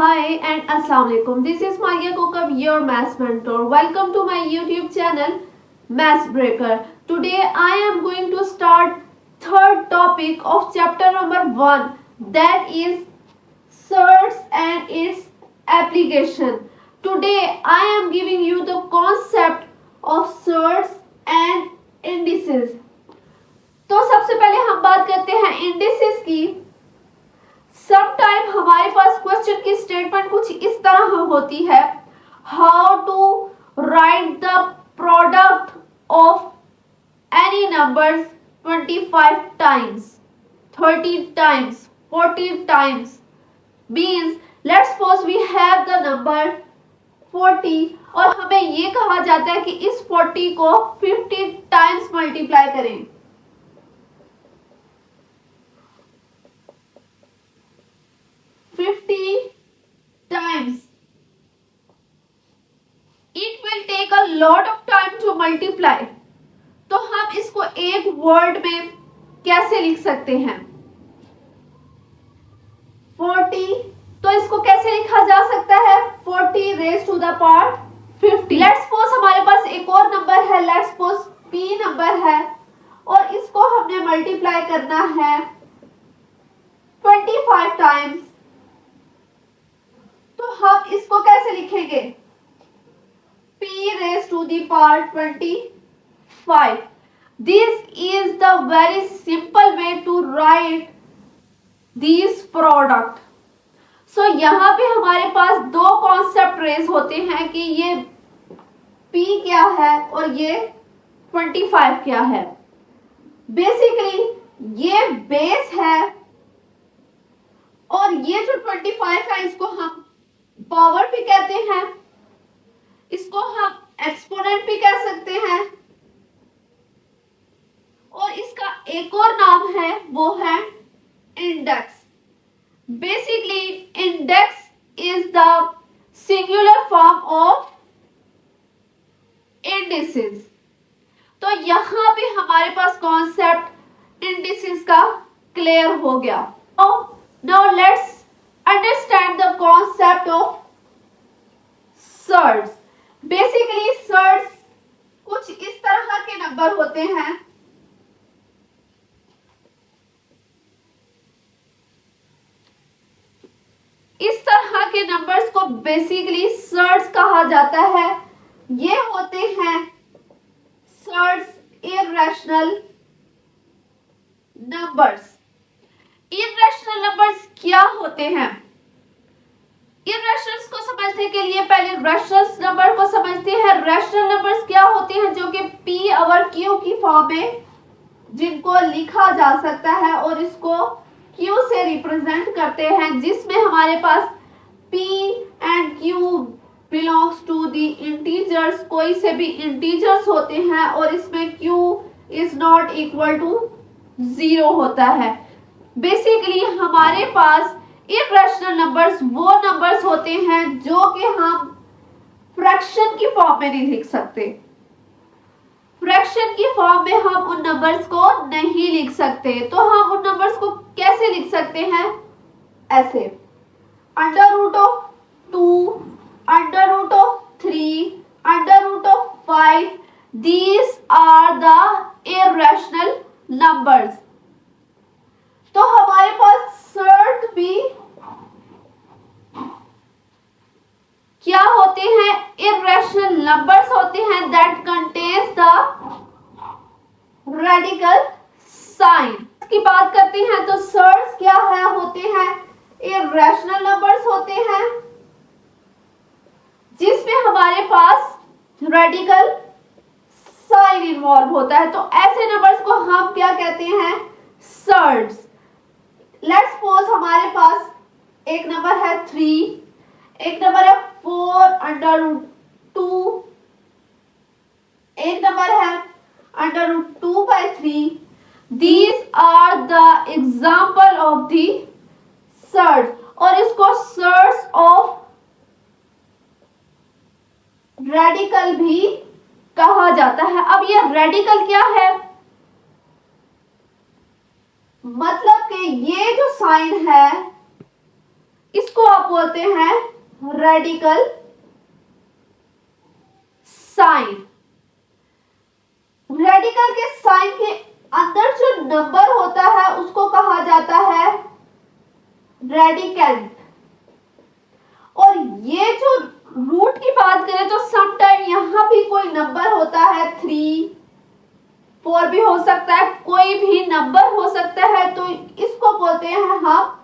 Hi and Assalamualaikum. This is Maya Kokab, your maths mentor. Welcome to my YouTube channel Maths Breaker. Today I am going to start third topic of chapter number 1, that is surds and its application. Today I am giving you the concept of surds and indices. तो सबसे पहले हम बात करते हैं indices की। Sometime हमारे पास question की स्टेटमेंट कुछ इस तरह होती है, how to write the product of any numbers 25 times, 30 times, 40 times. Means let's suppose we have the number 40 और हमें ये कहा जाता है कि इस 40 को 50 टाइम्स मल्टीप्लाई करें। Times. It will take a lot of time to multiply. तो हम इसको एक वर्ड में कैसे लिख सकते हैं? 40, तो इसको कैसे लिखा जा सकता है? 40 raised to the power 50. Let's suppose हमारे पास एक और नंबर है, लेट्स सपोज p नंबर है और इसको हमने मल्टीप्लाई करना है 25 टाइम्स। तो हम इसको कैसे लिखेंगे? p raised to the power 25. This is the very simple way to write these product. So यहाँ पे हमारे पास दो कॉन्सेप्ट रेज होते हैं कि ये p क्या है और ये 25 क्या है। बेसिकली ये बेस है और ये जो 25 है इसको हम पावर भी कहते हैं, इसको हम एक्सपोनेंट भी कह सकते हैं और इसका एक और नाम है वो है index. Basically index is the singular form of indices. तो यहां पे हमारे पास कॉन्सेप्ट इंडिसेस का क्लियर हो गया। Now let's understand the concept of surds. Basically surds कुछ इस तरह के नंबर होते हैं। इस तरह के नंबर्स को बेसिकली सर्ड्स कहा जाता है। ये होते हैं surds irrational numbers. Irrational numbers क्या होते हैं? इर्रेशनल्स को समझने के लिए पहले रैशनल नंबर को समझते हैं। रैशनल नंबर्स क्या होते हैं? जो कि p और q की फॉर्म में जिनको लिखा जा सकता है और इसको q से रिप्रेजेंट करते हैं, जिसमें हमारे पास p and q belongs to the integers. कोई से भी इंटीजर्स होते हैं और इसमें q is not equal to 0 होता है। बेसिकली हमारे पास इर्रेशनल नंबर्स वो नंबर्स होते हैं जो कि हम फ्रैक्शन की फॉर्म में नहीं लिख सकते। फ्रैक्शन की फॉर्म में हम उन नंबर्स को नहीं लिख सकते। तो हम उन नंबर्स को कैसे लिख सकते हैं? ऐसे, under root of 2, under root of 3, under root of 5, these are the irrational numbers. तो हमारे पास सर्ड भी क्या होते हैं? इर्रेशनल नंबर्स होते हैं that contains the radical sign. की बात करते हैं तो सर्ड्स क्या है होते हैं? इर्रेशनल नंबर्स होते हैं जिसमें हमारे पास रेडिकल साइन इन्वॉल्व होता है। तो ऐसे नंबर्स को हम क्या कहते हैं? सर्ड्स। लेट्स सपोज हमारे पास एक नंबर है 3, एक नंबर है 4 अंडर रूट 2, एक नंबर है under root 2 by 3। These are the example of the surds और इसको surds of रेडिकल भी कहा जाता है। अब ये रेडिकल क्या है? मतलब कि ये जो साइन है इसको आप बोलते हैं रेडिकल साइन। रेडिकल के साइन के अंदर जो नंबर होता है उसको कहा जाता है रेडिकेंट। और ये जो रूट की बात करें तो समटाइम यहां भी कोई नंबर होता है, 3, 4 भी हो सकता है, कोई भी नंबर हो सकता है, तो इसको बोलते हैं हम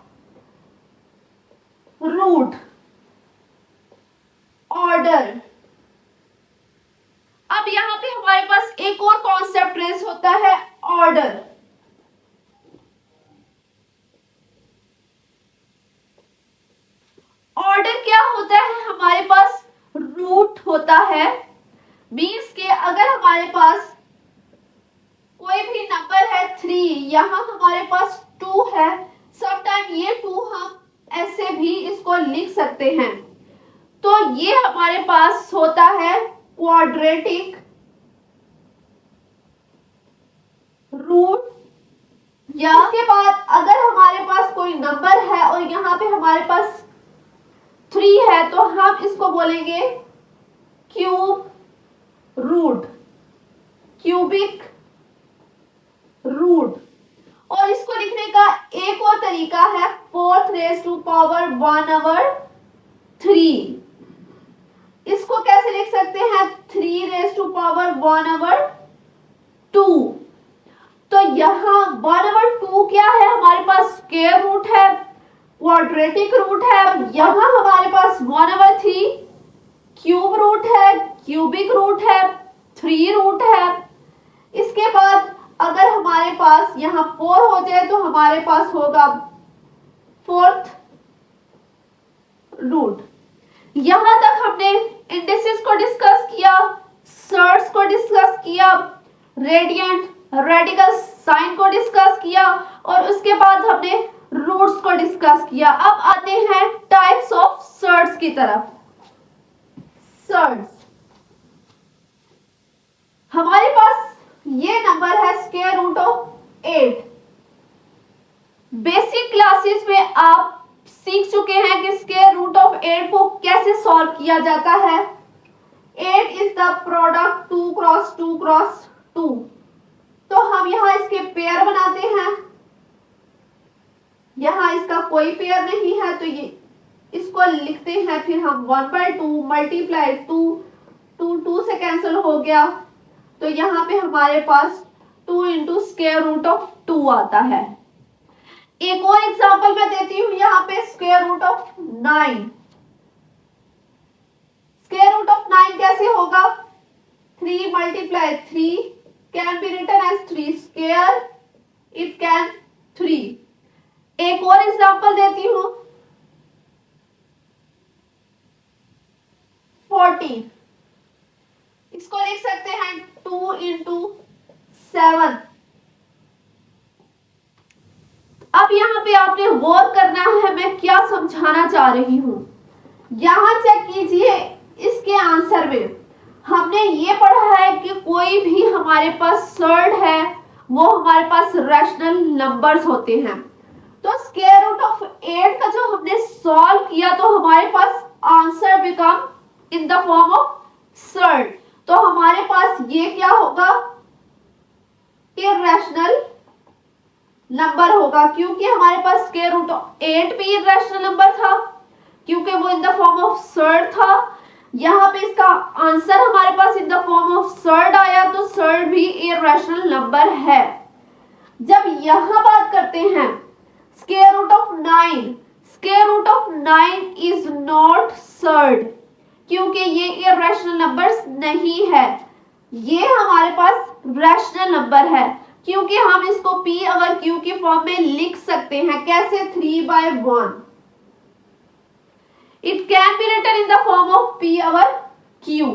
रूट। ऑर्डर। अब यहां पे हमारे पास एक और कॉन्सेप्ट रेज होता है, ऑर्डर। ऑर्डर क्या होता है? हमारे पास रूट होता है, मीन्स के अगर हमारे पास कोई भी नंबर है 3, यहां हमारे पास 2 है, समटाइम ये 2 हम ऐसे भी इसको लिख सकते हैं। तो ये हमारे पास होता है क्वाड्रेटिक रूट। या उसके बाद अगर हमारे पास कोई नंबर है और यहाँ पे हमारे पास 3 है तो हम इसको बोलेंगे क्यूब रूट, क्यूबिक रूट। और इसको लिखने का एक और तरीका है 4 रेज़ टू पावर 1/3। इसको कैसे लिख सकते हैं? 3 रेज़ टू पावर 1/2। तो यहाँ 1/2 क्या है? हमारे पास स्क्वायर रूट है, क्वाड्रेटिक रूट है। यहाँ हमारे पास 1/3 क्यूब रूट है, क्यूबिक रूट है, 3 रूट है। इसके बाद अगर हमारे पास यहाँ 4 हो जाए तो हमारे पास होगा 4th रूट। यहां तक हमने इंडिसेस को डिस्कस किया, सर्ट्स को डिस्कस किया, रेडियंट, रेडिकल साइन को डिस्कस किया और उसके बाद हमने रूट्स को डिस्कस किया। अब आते हैं टाइप्स ऑफ सर्ट्स की तरफ। सर्ट्स, हमारे पास ये नंबर है square root of 8। Basic classes में आप सीख चुके हैं कि स्क्वायर रूट ऑफ 8 को कैसे सॉल्व किया जाता है। 8 is the product 2 cross 2 cross 2। तो हम यहाँ इसके पेयर बनाते हैं, यहाँ इसका कोई पेयर नहीं है तो ये इसको लिखते हैं, फिर हम 1/2 मल्टीप्लाई 2 से कैंसिल हो गया, तो यहाँ पे हमारे पास 2 इंटू स्क्वायर रूट ऑफ 2 आता है। एक और एग्जांपल मैं देती हूँ, यहाँ पे square root of 9। Square root of 9 कैसे होगा? 3 multiply 3 can be written as 3 square, it can 3। एक और एग्जांपल देती हूँ, 14। इसको लिख सकते हैं 2 इंटू 7। अब यहाँ पे आपने गौर करना है मैं क्या समझाना चाह रही हूं। यहां चेक कीजिए, इसके आंसर में हमने ये पढ़ा है कि कोई भी हमारे पास सर्ड है वो हमारे पास रैशनल नंबर्स होते हैं। तो स्क्वायर रूट ऑफ 8 का जो हमने सॉल्व किया तो हमारे पास answer become in the form of surd. तो हमारे पास ये क्या होगा? इररेशनल नंबर होगा, क्योंकि हमारे पास स्क्वायर रूट ऑफ 8 भी इररेशनल नंबर था क्योंकि वो in the form of surd था। यहाँ पे इसका आंसर हमारे पास in the form of surd आया तो सर्ड भी इररेशनल नंबर है। जब यहां बात करते हैं square root of 9, square root of 9 is not surd क्योंकि ये इररेशनल नंबर्स नहीं है, ये हमारे पास रैशनल नंबर है क्योंकि हम इसको p ओवर q के फॉर्म में लिख सकते हैं। कैसे? 3/1। It can be written in the form of p over q।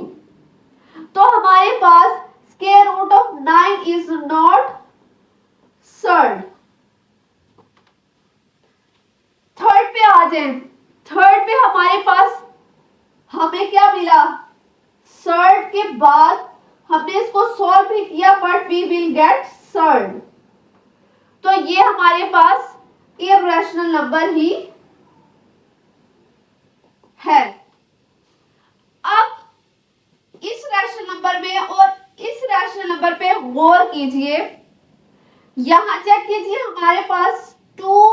तो हमारे पास square root of 9 is not surd. Third पे आ जाए। थर्ड पे हमारे पास हमें क्या मिला? सर्ड के बाद हमने इसको सॉल्व भी किया but we will get surd. तो ये हमारे पास इररेशनल नंबर ही है। अब इस रैशनल नंबर में और इस रैशनल नंबर पे गौर कीजिए। यहां चेक कीजिए हमारे पास 2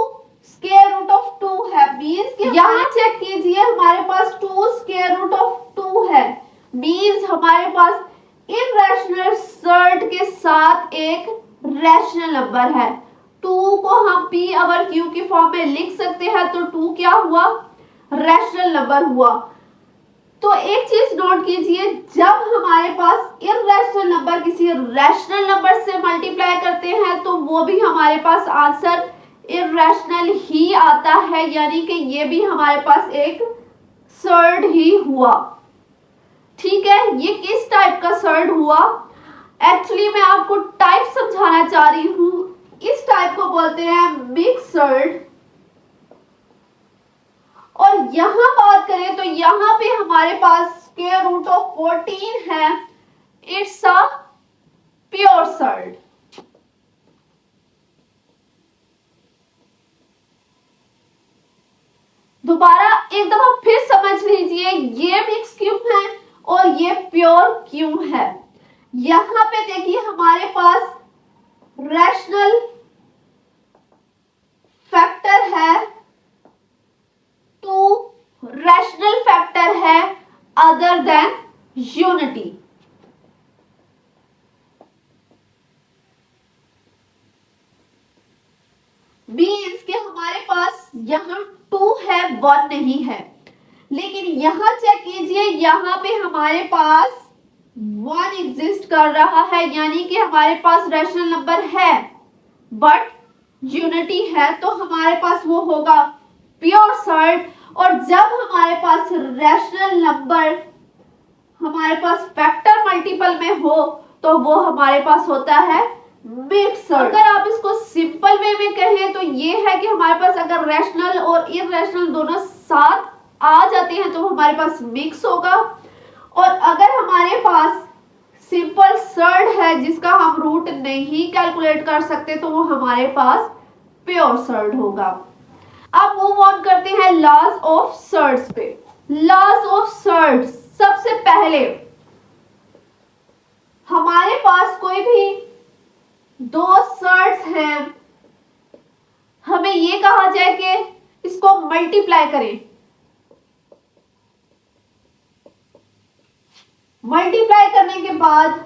स्क्वायर रूट ऑफ 2 है, मींस कि यहां चेक कीजिए हमारे पास 2 स्क्वायर रूट ऑफ 2 है, मींस हमारे पास इररेशनल सर्ड के साथ एक रैशनल नंबर है। 2 को हम p ओवर q की फॉर्म में लिख सकते हैं, तो 2 क्या हुआ, रैशनल नंबर हुआ। तो एक चीज नोट कीजिए, जब हमारे पास इररेशनल नंबर किसी रैशनल नंबर से मल्टीप्लाई करते हैं तो वो भी हमारे पास आंसर इररेशनल ही आता है, यानी कि ये भी हमारे पास एक सर्ड ही हुआ। ठीक है, ये किस टाइप का सर्ड हुआ, एक्चुअली मैं आपको टाइप समझाना चाह रही हूं। इस टाइप को बोलते हैं मिक्स सर्ड। और यहां बात करें तो यहां पे हमारे पास स्क्वायर रूट ऑफ 14 है, इट्स अ प्योर सर्ड। दोबारा एक दफा फिर समझ लीजिए, ये मिक्स क्यों है और ये प्योर क्यों है। यहां पे देखिए हमारे पास रैशनल फैक्टर है, 2 रैशनल फैक्टर है अदर देन यूनिटी। मींस के हमारे पास यहां 2 है, 1 नहीं है, लेकिन यहां चेक कीजिए, यहां पे हमारे पास 1 एग्जिस्ट कर रहा है, यानी कि हमारे पास रैशनल नंबर है बट यूनिटी है, तो हमारे पास वो होगा प्योर सर्ड। और जब हमारे पास रैशनल नंबर हमारे पास फैक्टर मल्टीपल में हो तो वो हमारे पास होता है मिक्स सर्ड। अगर आप इसको सिंपल वे में कहें तो ये है कि हमारे पास अगर रैशनल और इररेशनल दोनों साथ आ जाते हैं तो हमारे पास मिक्स होगा, और अगर हमारे पास सिंपल सर्ड है जिसका हम रूट नहीं कैलकुलेट कर सकते तो वो हमारे पास प्योर सर्ड होगा। अब मूव ऑन करते हैं लॉज ऑफ सर्ड्स पे। लॉज ऑफ सर्ड्स, सबसे पहले हमारे पास कोई भी 2 सर्ड्स हैं, हमें ये कहा जाए कि इसको मल्टीप्लाई करें। मल्टीप्लाई करने के बाद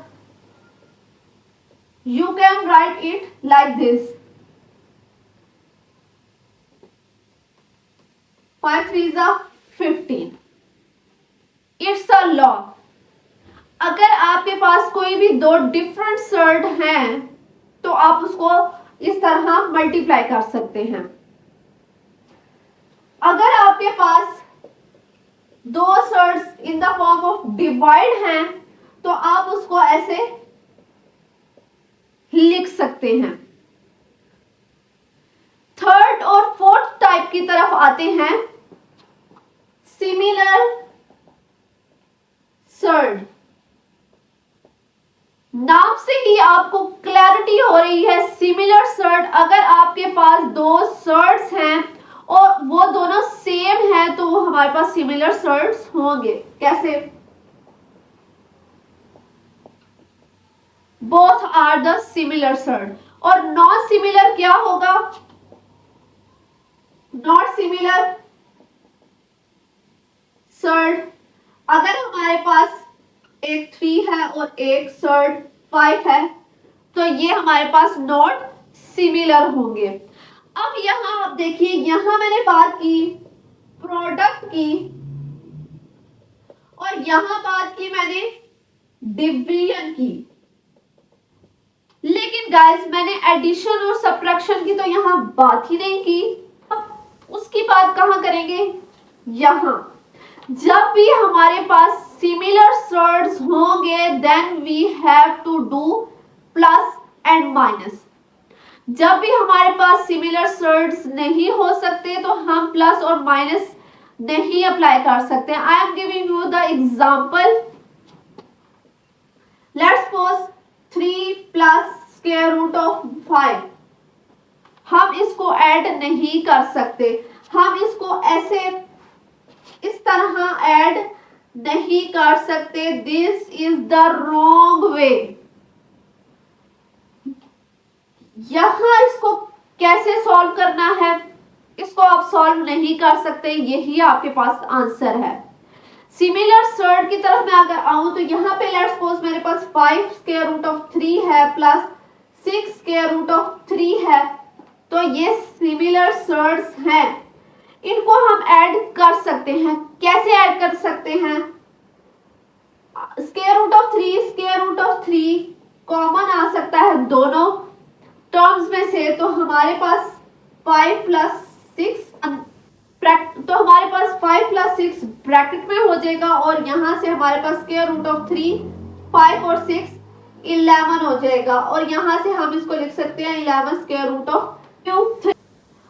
you can write it like this, 5 3 15। It's a law. अगर आपके पास कोई भी 2 डिफरेंट सर्ड हैं तो आप उसको इस तरह मल्टीप्लाई कर सकते हैं। अगर आपके पास 2 surds in the form of divide हैं तो आप उसको ऐसे लिख सकते हैं। थर्ड और फोर्थ टाइप की तरफ आते हैं, सिमिलर सर्ड। नाम से ही आपको क्लैरिटी हो रही है, सिमिलर सर्ड। अगर आपके पास 2 सर्ड्स हैं और वो दोनों सेम हैं तो वो हमारे पास सिमिलर सर्ड्स होंगे। कैसे? Both are the similar surd. और नॉन सिमिलर क्या होगा? Not similar surd. अगर हमारे पास एक 3 है और एक सर्ड 5 है तो ये हमारे पास नॉट सिमिलर होंगे। अब यहां आप देखिए, यहां मैंने बात की प्रोडक्ट की और यहां बात की मैंने डिवीजन की, लेकिन गाइस मैंने एडिशन और सब्ट्रैक्शन की तो यहां बात ही नहीं की। अब उसकी बात कहां करेंगे? यहां जब भी हमारे पास सिमिलर सर्ड्स होंगे then we have to do plus and minus. जब भी हमारे पास सिमिलर सर्ड्स नहीं हो सकते तो हम प्लस और माइनस नहीं अप्लाई कर सकते। I am giving you the example. Let's suppose 3 plus square root of 5, हम इसको ऐड नहीं कर सकते, हम इसको ऐसे इस तरह ऐड नहीं कर सकते। This is the wrong way. यहां इसको कैसे सॉल्व करना है, इसको आप सॉल्व नहीं कर सकते, यही आपके पास आंसर है। सिमिलर सर्ड की तरफ मैं अगर आऊं तो यहाँ पे लेट्स सपोज मेरे पास 5 स्क्वायर रूट ऑफ 3 है प्लस 6 स्क्वायर रूट ऑफ 3 है, तो ये सिमिलर सर्ड्स हैं, इनको हम ऐड कर सकते हैं। कैसे ऐड कर सकते हैं? Square root of 3 square root of 3 common आ सकता है दोनों टर्म्स में से, तो हमारे पास 5 प्लस 6 तो हमारे पास 5 प्लस 6 ब्रैकेट में हो जाएगा और यहां से हमारे पास स्क्वायर रूट ऑफ 3 5 और 6 11 हो जाएगा और यहां से हम इसको लिख सकते हैं 11 square root of 3।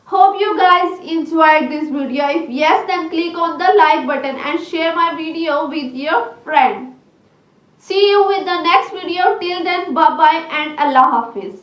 Hope you guys enjoyed this video. If yes, then click on the like button and share my video with your friend. See you with the next video. Till then, bye bye and Allah Hafiz.